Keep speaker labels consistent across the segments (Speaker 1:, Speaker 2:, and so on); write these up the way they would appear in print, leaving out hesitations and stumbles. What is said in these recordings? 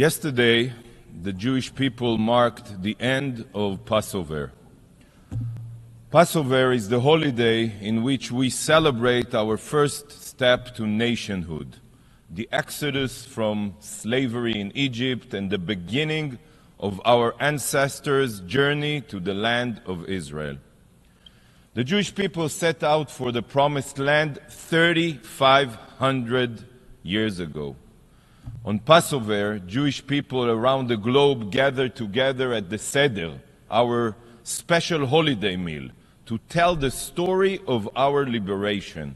Speaker 1: Yesterday, the Jewish people marked the end of Passover. Passover is the holiday in which we celebrate our first step to nationhood, the exodus from slavery in Egypt and the beginning of our ancestors' journey to the land of Israel. The Jewish people set out for the Promised Land 3,500 years ago. On Passover, Jewish people around the globe gathered together at the Seder, our special holiday meal, to tell the story of our liberation.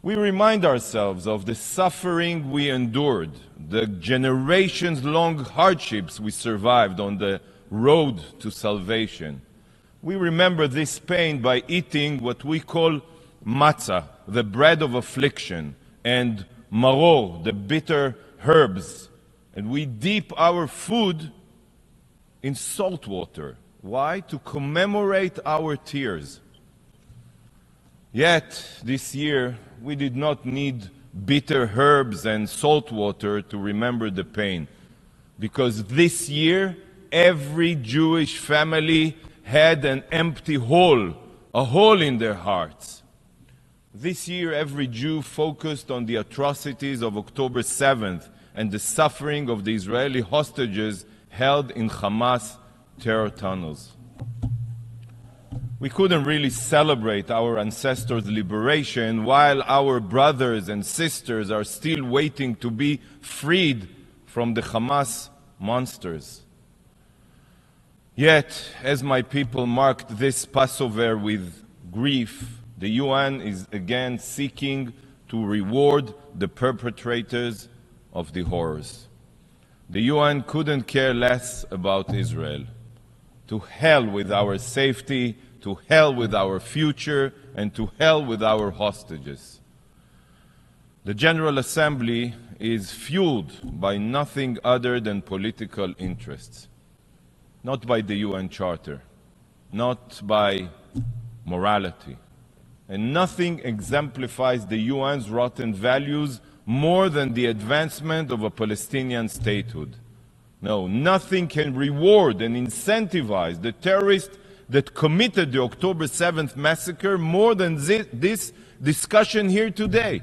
Speaker 1: We remind ourselves of the suffering we endured, the generations-long hardships we survived on the road to salvation. We remember this pain by eating what we call matzah, the bread of affliction, and maror, the bitter herbs. And we dip our food in salt water. Why? To commemorate our tears. Yet, this year, we did not need bitter herbs and salt water to remember the pain. Because this year, every Jewish family had an empty hole, a hole in their hearts. This year, every Jew focused on the atrocities of October 7th and the suffering of the Israeli hostages held in Hamas terror tunnels. We couldn't really celebrate our ancestors' liberation while our brothers and sisters are still waiting to be freed from the Hamas monsters. Yet, as my people marked this Passover with grief, the UN is again seeking to reward the perpetrators of the horrors. The UN couldn't care less about Israel. To hell with our safety, to hell with our future, and to hell with our hostages. The General Assembly is fueled by nothing other than political interests. Not by the UN Charter, not by morality. And nothing exemplifies the UN's rotten values more than the advancement of a Palestinian statehood. No, nothing can reward and incentivize the terrorists that committed the October 7th massacre more than this discussion here today.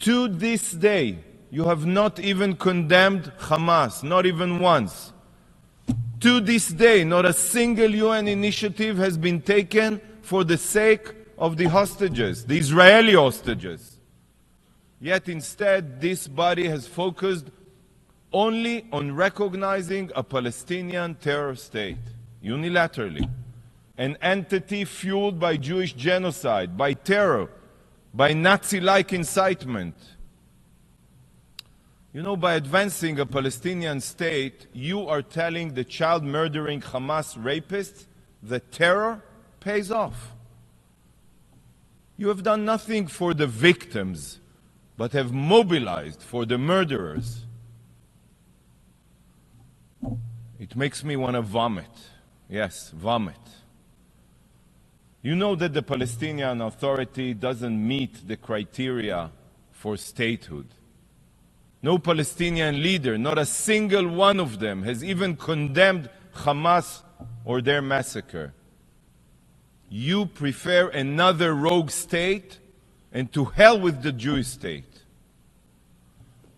Speaker 1: To this day, you have not even condemned Hamas, not even once. To this day, not a single UN initiative has been taken for the sake of the hostages, the Israeli hostages. Yet instead, this body has focused only on recognizing a Palestinian terror state, unilaterally, an entity fueled by Jewish genocide, by terror, by Nazi-like incitement. You know, by advancing a Palestinian state, you are telling the child-murdering Hamas rapists that terror pays off. You have done nothing for the victims, but have mobilized for the murderers. It makes me want to vomit. Yes, vomit. You know that the Palestinian Authority doesn't meet the criteria for statehood. No Palestinian leader, not a single one of them, has even condemned Hamas or their massacre. You prefer another rogue state, and to hell with the Jewish state.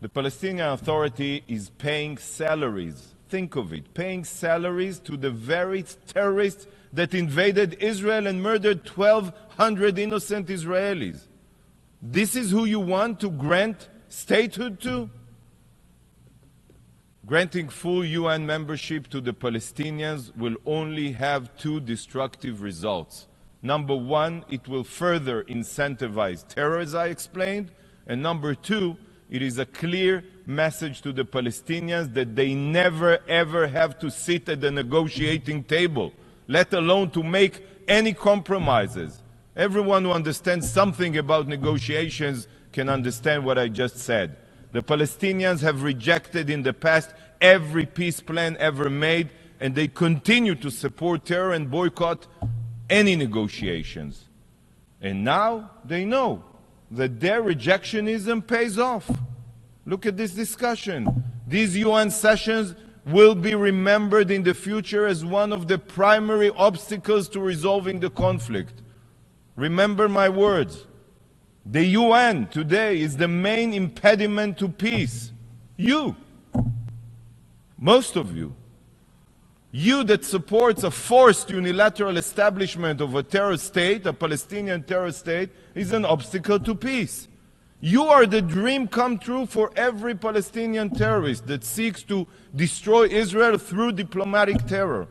Speaker 1: The Palestinian Authority is paying salaries, think of it, paying salaries to the very terrorists that invaded Israel and murdered 1,200 innocent Israelis. This is who you want to grant statehood to? Granting full UN membership to the Palestinians will only have two destructive results. Number one, it will further incentivize terror, as I explained. And number two, it is a clear message to the Palestinians that they never ever have to sit at the negotiating table, let alone to make any compromises. Everyone who understands something about negotiations can understand what I just said. The Palestinians have rejected in the past every peace plan ever made, and they continue to support terror and boycott any negotiations. And now they know that their rejectionism pays off. Look at this discussion. These UN sessions will be remembered in the future as one of the primary obstacles to resolving the conflict. Remember my words. The UN today is the main impediment to peace. You, most of you, you that supports a forced unilateral establishment of a terrorist state, a Palestinian terrorist state, is an obstacle to peace. You are the dream come true for every Palestinian terrorist that seeks to destroy Israel through diplomatic terror.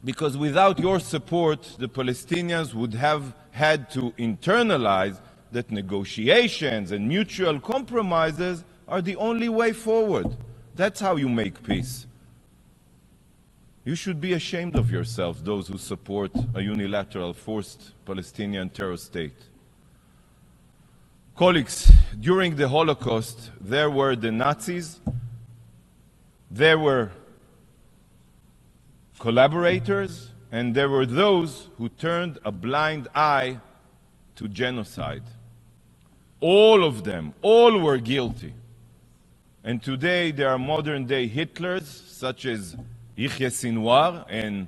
Speaker 1: Because without your support, the Palestinians would have had to internalize that negotiations and mutual compromises are the only way forward. That's how you make peace. You should be ashamed of yourselves, those who support a unilateral, forced Palestinian terrorist state. Colleagues, during the Holocaust, there were the Nazis, there were collaborators, and there were those who turned a blind eye to genocide. All of them, all were guilty. And today there are modern-day Hitlers, such as Yahya Sinwar and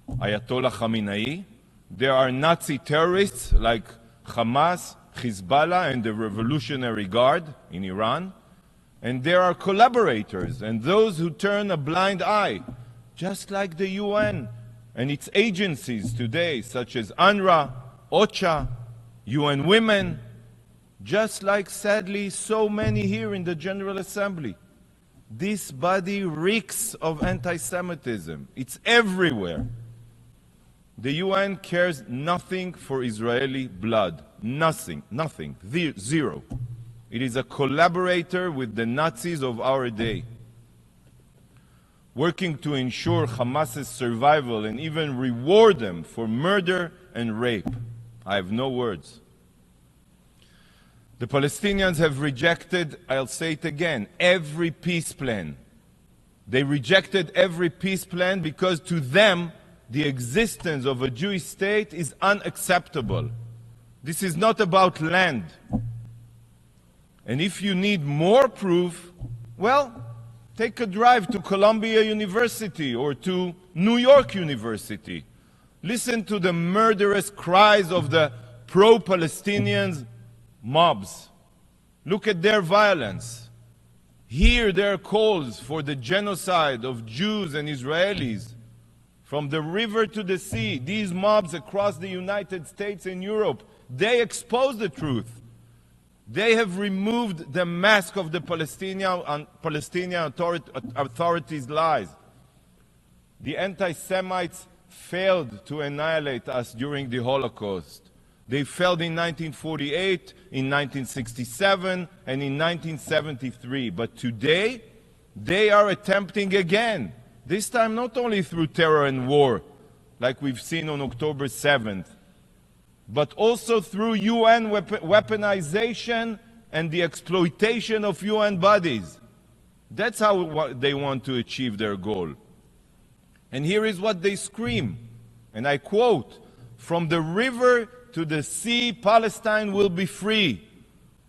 Speaker 1: Ayatollah Khamenei. There are Nazi terrorists like Hamas, Hezbollah, and the Revolutionary Guard in Iran. And there are collaborators and those who turn a blind eye, just like the UN and its agencies today, such as UNRWA, OCHA, UN Women, just like, sadly, so many here in the General Assembly. This body reeks of anti-Semitism. It's everywhere. The UN cares nothing for Israeli blood. Nothing. Zero. It is a collaborator with the Nazis of our day, working to ensure Hamas's survival and even reward them for murder and rape. I have no words. The Palestinians have rejected, I'll say it again, every peace plan. They rejected every peace plan because to them, the existence of a Jewish state is unacceptable. This is not about land. And if you need more proof, well, take a drive to Columbia University or to New York University. Listen to the murderous cries of the pro-Palestinians mobs. Look at their violence. Hear their calls for the genocide of Jews and Israelis. From the river to the sea, these mobs across the United States and Europe, they expose the truth. They have removed the mask of the Palestinian authorities' lies. The anti-Semites failed to annihilate us during the Holocaust. They failed in 1948, in 1967, and in 1973. But today, they are attempting again. This time not only through terror and war, like we've seen on October 7th, but also through UN weaponization and the exploitation of UN bodies. That's how they want to achieve their goal. And here is what they scream, and I quote, "From the river to the sea, Palestine will be free."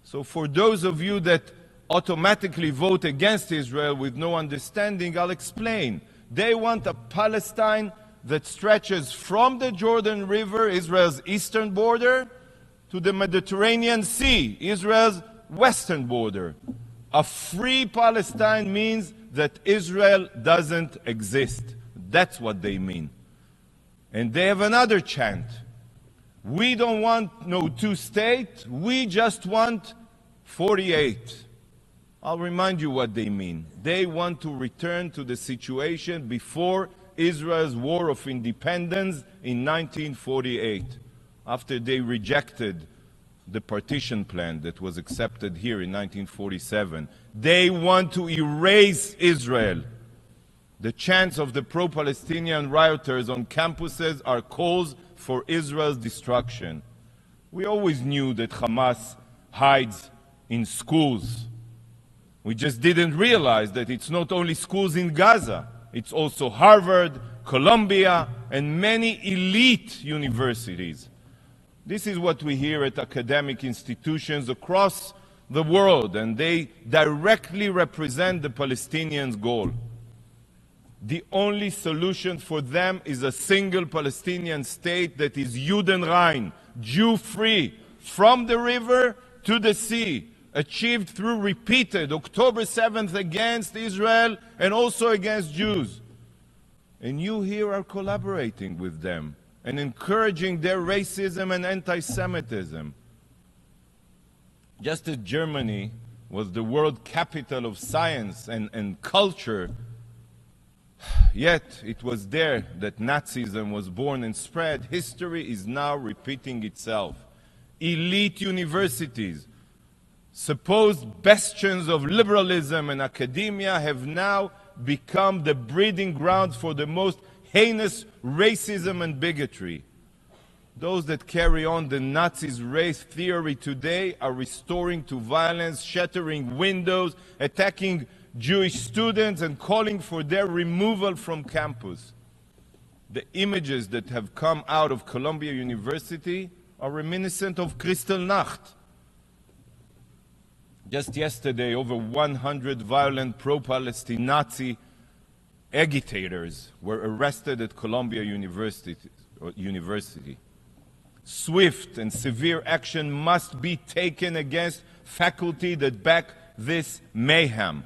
Speaker 1: So for those of you that automatically vote against Israel with no understanding, I'll explain. They want a Palestine that stretches from the Jordan River, Israel's eastern border, to the Mediterranean Sea, Israel's western border. A free Palestine means that Israel doesn't exist. That's what they mean. And they have another chant. We don't want no two-state, we just want 48. I'll remind you what they mean. They want to return to the situation before Israel's war of independence in 1948, after they rejected the partition plan that was accepted here in 1947. They want to erase Israel. The chants of the pro-Palestinian rioters on campuses are calls for Israel's destruction. We always knew that Hamas hides in schools. We just didn't realize that it's not only schools in Gaza, it's also Harvard, Columbia, and many elite universities. This is what we hear at academic institutions across the world, and they directly represent the Palestinians' goal. The only solution for them is a single Palestinian state that is Judenrein, Jew-free, from the river to the sea, achieved through repeated October 7th against Israel and also against Jews. And you here are collaborating with them and encouraging their racism and anti-Semitism. Just as Germany was the world capital of science and culture, yet it was there that Nazism was born and spread, history is now repeating itself. Elite universities, supposed bastions of liberalism and academia, have now become the breeding grounds for the most heinous racism and bigotry. Those that carry on the Nazis' race theory today are restoring to violence, shattering windows, attacking Jewish students, and calling for their removal from campus. The images that have come out of Columbia University are reminiscent of Kristallnacht. Just yesterday, over 100 violent pro-Palestine Nazi agitators were arrested at Columbia University. Swift and severe action must be taken against faculty that back this mayhem.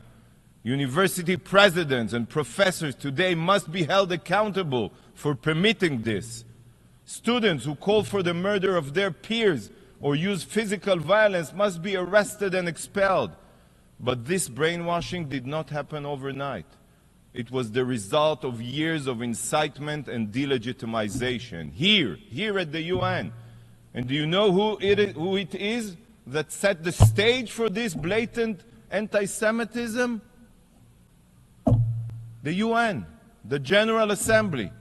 Speaker 1: University presidents and professors today must be held accountable for permitting this. Students who call for the murder of their peers or use physical violence must be arrested and expelled. But this brainwashing did not happen overnight. It was the result of years of incitement and delegitimization here at the UN. And do you know who it is that set the stage for this blatant anti-Semitism? The UN, the General Assembly.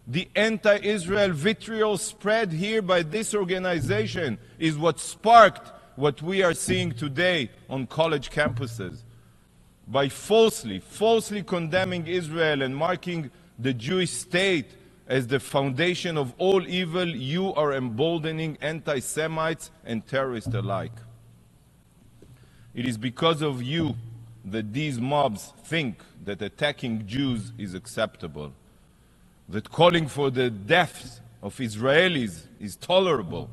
Speaker 1: The anti-Israel vitriol spread here by this organization is what sparked what we are seeing today on college campuses. By falsely condemning Israel and marking the Jewish state as the foundation of all evil, you are emboldening anti-Semites and terrorists alike. It is because of you that these mobs think that attacking Jews is acceptable, that calling for the deaths of Israelis is tolerable.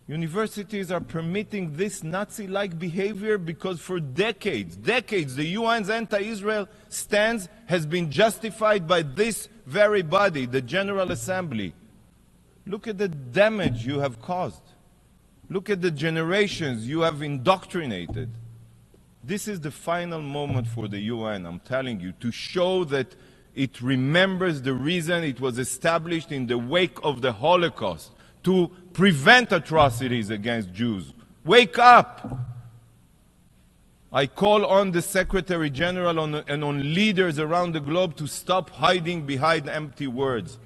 Speaker 1: Universities are permitting this Nazi-like behavior because for decades, the UN's anti-Israel stance has been justified by this very body, the General Assembly. Look at the damage you have caused. Look at the generations you have indoctrinated. This is the final moment for the UN, I'm telling you, to show that it remembers the reason it was established in the wake of the Holocaust, to prevent atrocities against Jews. Wake up! I call on the Secretary General and on leaders around the globe to stop hiding behind empty words.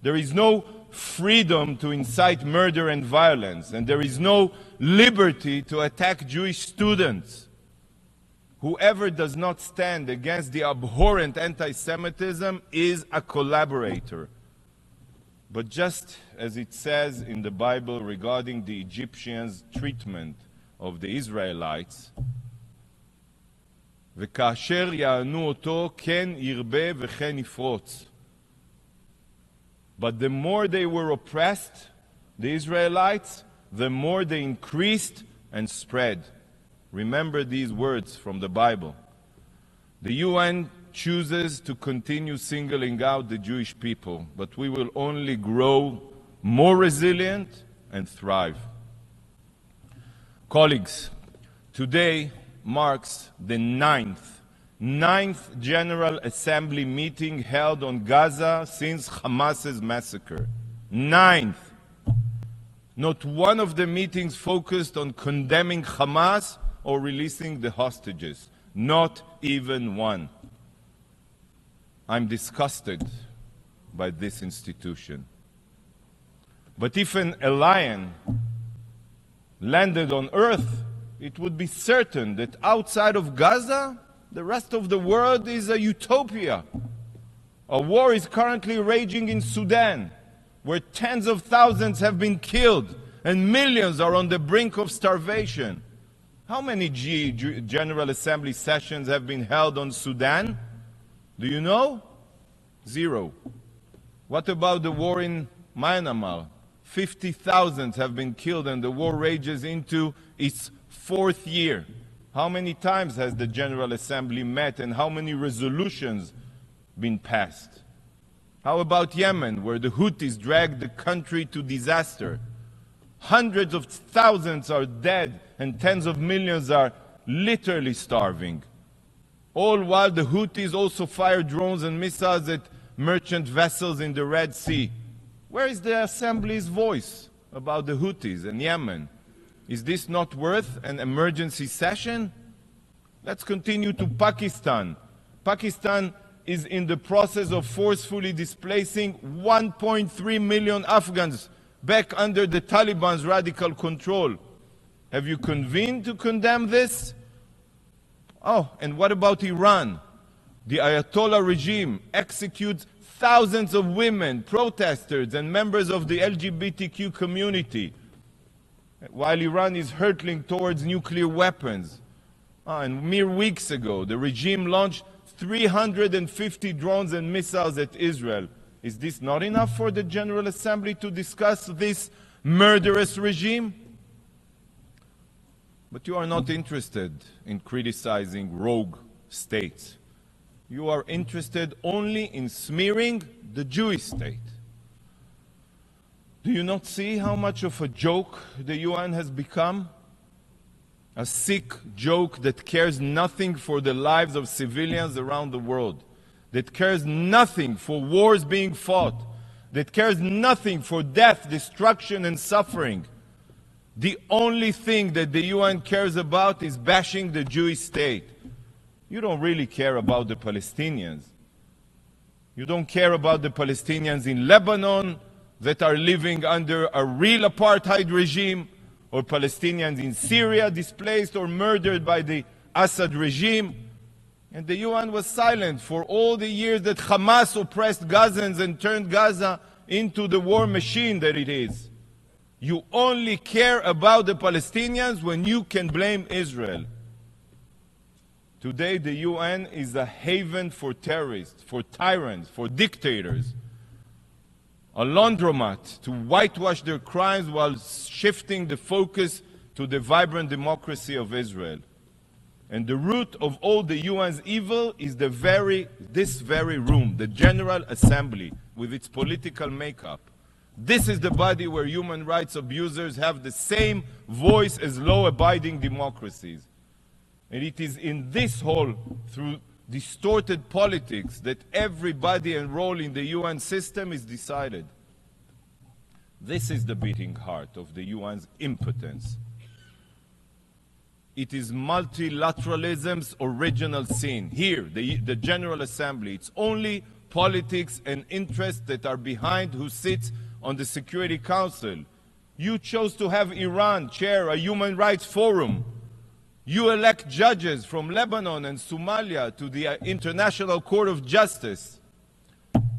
Speaker 1: There is no freedom to incite murder and violence, and there is no liberty to attack Jewish students. Whoever does not stand against the abhorrent anti-Semitism is a collaborator. But just as it says in the Bible regarding the Egyptians' treatment of the Israelites, וכאשר יענו אותו כן ירבה וכן יפרוץ. But the more they were oppressed, the Israelites, the more they increased and spread. Remember these words from the Bible. The UN chooses to continue singling out the Jewish people, but we will only grow more resilient and thrive. Colleagues, today marks the ninth General Assembly meeting held on Gaza since Hamas's massacre. Ninth. Not one of the meetings focused on condemning Hamas or releasing the hostages. Not even one. I'm disgusted by this institution. But if a lion landed on Earth, it would be certain that outside of Gaza, the rest of the world is a utopia. A war is currently raging in Sudan, where tens of thousands have been killed and millions are on the brink of starvation. How many General Assembly sessions have been held on Sudan? Do you know? 0. What about the war in Myanmar? 50,000 have been killed and the war rages into its 4th year. How many times has the General Assembly met and how many resolutions been passed? How about Yemen, where the Houthis dragged the country to disaster? Hundreds of thousands are dead and tens of millions are literally starving. All while the Houthis also fire drones and missiles at merchant vessels in the Red Sea. Where is the Assembly's voice about the Houthis and Yemen? Is this not worth an emergency session? Let's continue to Pakistan. Pakistan is in the process of forcefully displacing 1.3 million Afghans back under the Taliban's radical control. Have you convened to condemn this? Oh, and what about Iran? The Ayatollah regime executes thousands of women, protesters, and members of the LGBTQ community, while Iran is hurtling towards nuclear weapons. And mere weeks ago, the regime launched 350 drones and missiles at Israel. Is this not enough for the General Assembly to discuss this murderous regime? But you are not interested in criticizing rogue states. You are interested only in smearing the Jewish state. Do you not see how much of a joke the UN has become? A sick joke that cares nothing for the lives of civilians around the world, that cares nothing for wars being fought, that cares nothing for death, destruction, and suffering. The only thing that the UN cares about is bashing the Jewish state. You don't really care about the Palestinians. You don't care about the Palestinians in Lebanon that are living under a real apartheid regime, or Palestinians in Syria displaced or murdered by the Assad regime. And the UN was silent for all the years that Hamas oppressed Gazans and turned Gaza into the war machine that it is. You only care about the Palestinians when you can blame Israel. Today, the UN is a haven for terrorists, for tyrants, for dictators. A laundromat to whitewash their crimes while shifting the focus to the vibrant democracy of Israel. And the root of all the UN's evil is this very room, the General Assembly, with its political makeup. This is the body where human rights abusers have the same voice as law-abiding democracies. And it is in this hall, through distorted politics, that everybody enrolled in the UN system is decided. This is the beating heart of the UN's impotence. It is multilateralism's original sin. Here, the General Assembly, it's only politics and interests that are behind who sits on the Security Council. You chose to have Iran chair a human rights forum. You elect judges from Lebanon and Somalia to the International Court of Justice.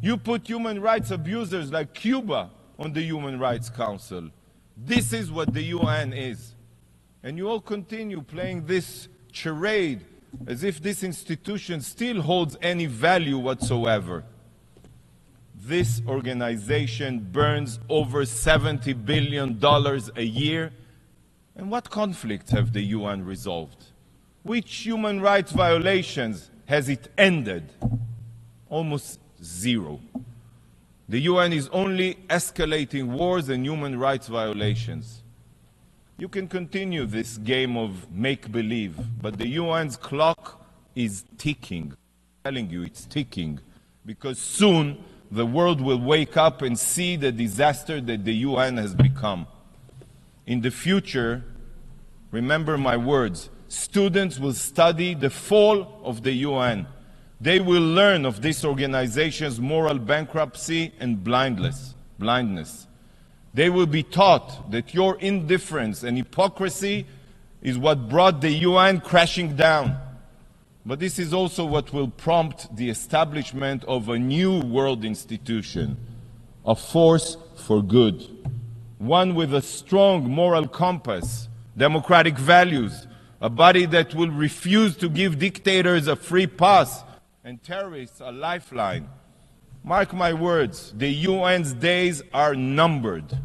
Speaker 1: You put human rights abusers like Cuba on the Human Rights Council. This is what the UN is. And you all continue playing this charade as if this institution still holds any value whatsoever. This organization burns over $70 billion a year. And what conflicts have the UN resolved? Which human rights violations has it ended? Almost zero. The UN is only escalating wars and human rights violations. You can continue this game of make-believe, but the UN's clock is ticking. I'm telling you, it's ticking, because soon the world will wake up and see the disaster that the UN has become. In the future, remember my words, students will study the fall of the UN. They will learn of this organization's moral bankruptcy and blindness. They will be taught that your indifference and hypocrisy is what brought the UN crashing down. But this is also what will prompt the establishment of a new world institution, a force for good, one with a strong moral compass, democratic values, a body that will refuse to give dictators a free pass and terrorists a lifeline. Mark my words, the UN's days are numbered.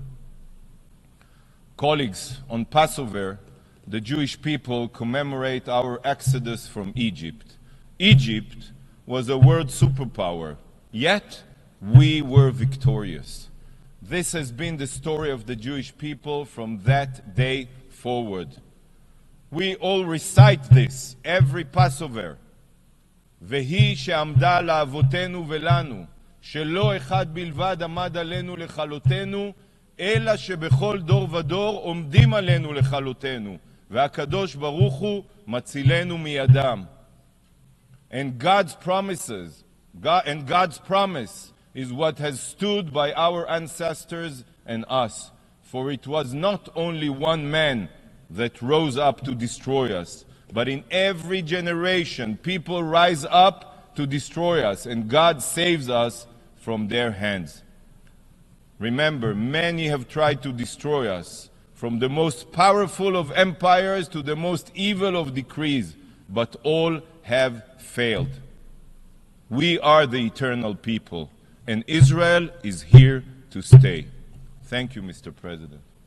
Speaker 1: Colleagues, on Passover, the Jewish people commemorate our exodus from Egypt. Egypt was a world superpower, yet we were victorious. This has been the story of the Jewish people from that day forward. We all recite this every Passover. והיא שעמדה לאבותינו ולנו, שלא אחד בלבד עמד עלינו לכלותנו, אלא שבכל דור ודור עומדים עלינו לכלותנו, והקדוש ברוך הוא מצילנו מידם. And God's promise is what has stood by our ancestors and us. For it was not only one man that rose up to destroy us, but in every generation people rise up to destroy us, and God saves us from their hands. Remember, many have tried to destroy us, from the most powerful of empires to the most evil of decrees, but all have failed. We are the eternal people, and Israel is here to stay. Thank you, Mr. President.